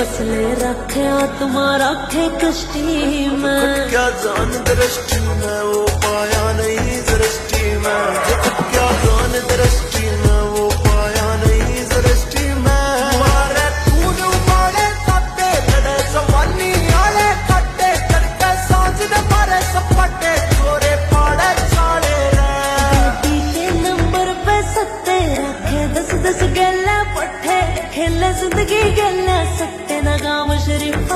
मसले रखे तुम्हारा रखे कष्टी में क्या जान दृष्टि में वो पाया नहीं दृष्टि में क्या जान दृष्टि में वो पाया नहीं दृष्टि में मारे तूने मारे तत्ते लड़े जवानी आले कट्टे करके सांझ ने मारे सपटे छोरे पाड़े चाड़े रे के नंबर पे सत्ते रखे 10-10 गल्ला पट्टे खेले जिंदगी गल्ला सत्ते ना गाँव शरीफ